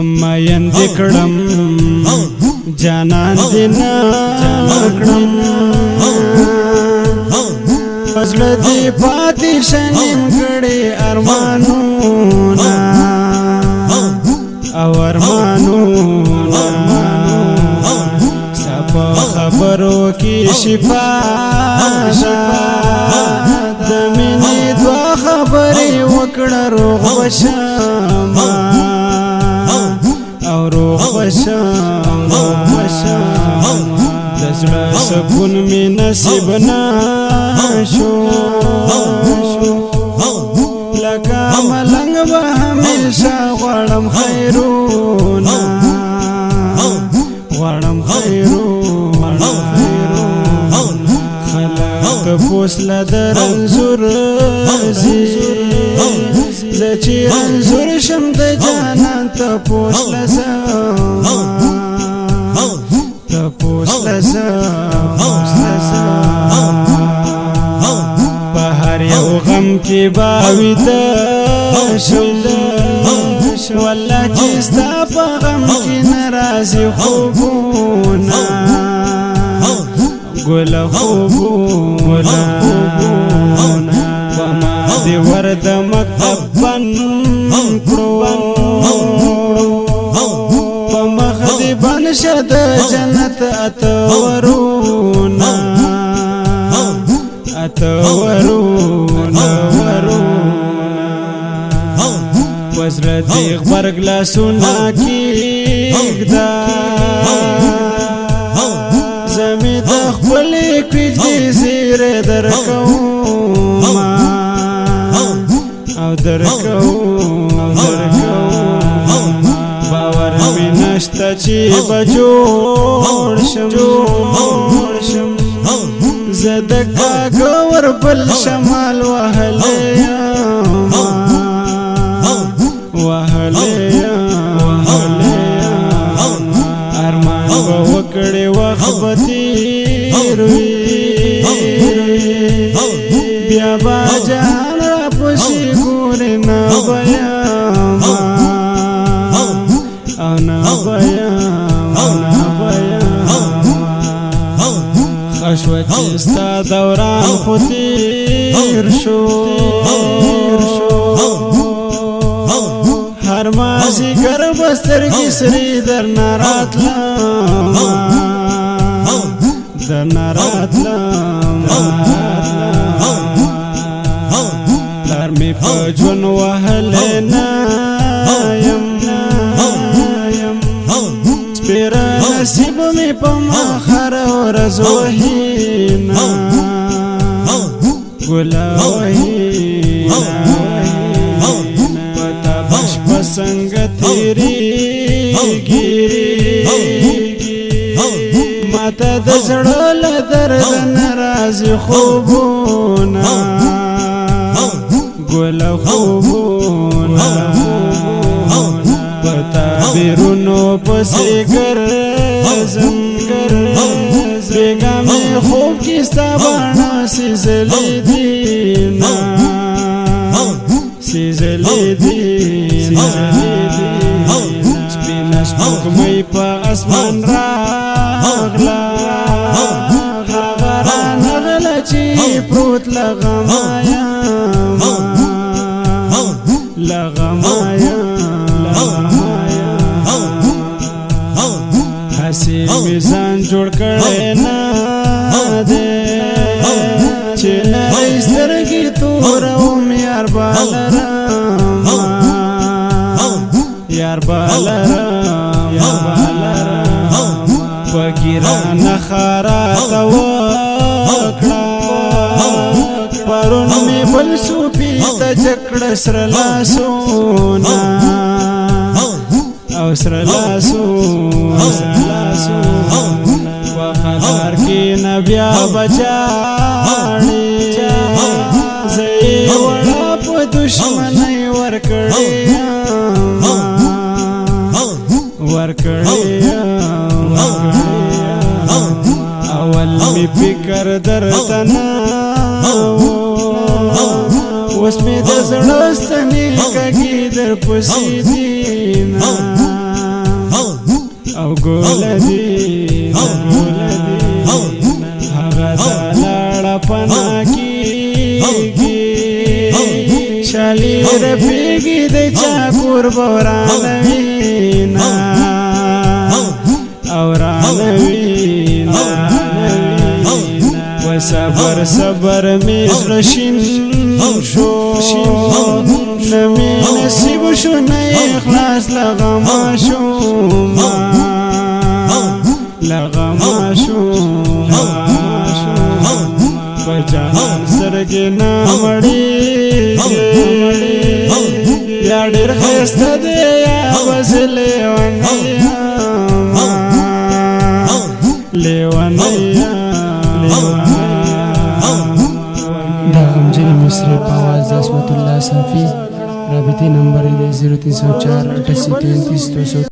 مین دکڑم جانان دینا کڑم پزړه دی پاتې شنیم کړي ارمانونا او ارمانونا سپا خبرو کی شفا د مینې دوا خبرې وکړه روغ بشم او روغ بشم د زړه سکون می نصیب نشو لکه ملنګ به همیشه غواړم خیرونه غواړم خیرونه خلق پوس لدر انزور زی زه چې انزور شم د جانان ته پوس لزم تپوس لزم په هر یو غم کې باویده شم والله چې ستا په غم کې ناراضي خوبونه ګله خوبونه وما دې ورد مکتب بند کړو بنشد جنت اتورونا اتورونا وزر دیغ برگلا سونا کیگدا زمی دخبلی کج دی زیر درکوما او درکوما باور می نشتا چی بجوړ شم زدکا گور بل شمال وهلیم ارمان با وکڑی وقت بتیر وی بیا با جان را پسی گوری نبیم خشوت استا دوران خطیر شو هر مازی گر بستر کی سری در نارات لام در نارات لام در می پجون وحلنا سپیرا نصیب می پا مخر ورز وحینا گلا وحینا پتا بش پسنگ تیری گیری ماتا دزڑول درد نرازی خوبونا گلا خوبونا پتا بیرونو پسی گرزم بیگا می خوب کستا بانا سیزلی دینا سیزلی دینا سپینا سپوږمۍ په اسمان راغلا هغه نغله چې پروت لغمایم حسی میزان جوړ کړی نه دی چې نری سترګې توروم یار بالرم یار بالرم په ګرانه خاراته وکړه پرون مې بل صوفي ته جکړه سره لاسونه او سره لاسونه وخلار کې نبیا بچاړي زې وړه په دشمنۍ ورکړې اول می فکر درته نه اوس می د زړه ستنې کږي در پسې دینه گولدی هغه دلړ پناکی شالی رفیقی د چا قربانوینا اورانوینا و صبر صبر میزر شین شو نمی نصیب شو نه اخلاص لغما شو لغما شو بجان سرگی نامڑی یا ډیر خسته دی یا بس لیوانیا دا غمجن مصری په आवाज د عصمت الله صافی رابطې نمبر 0304 88 33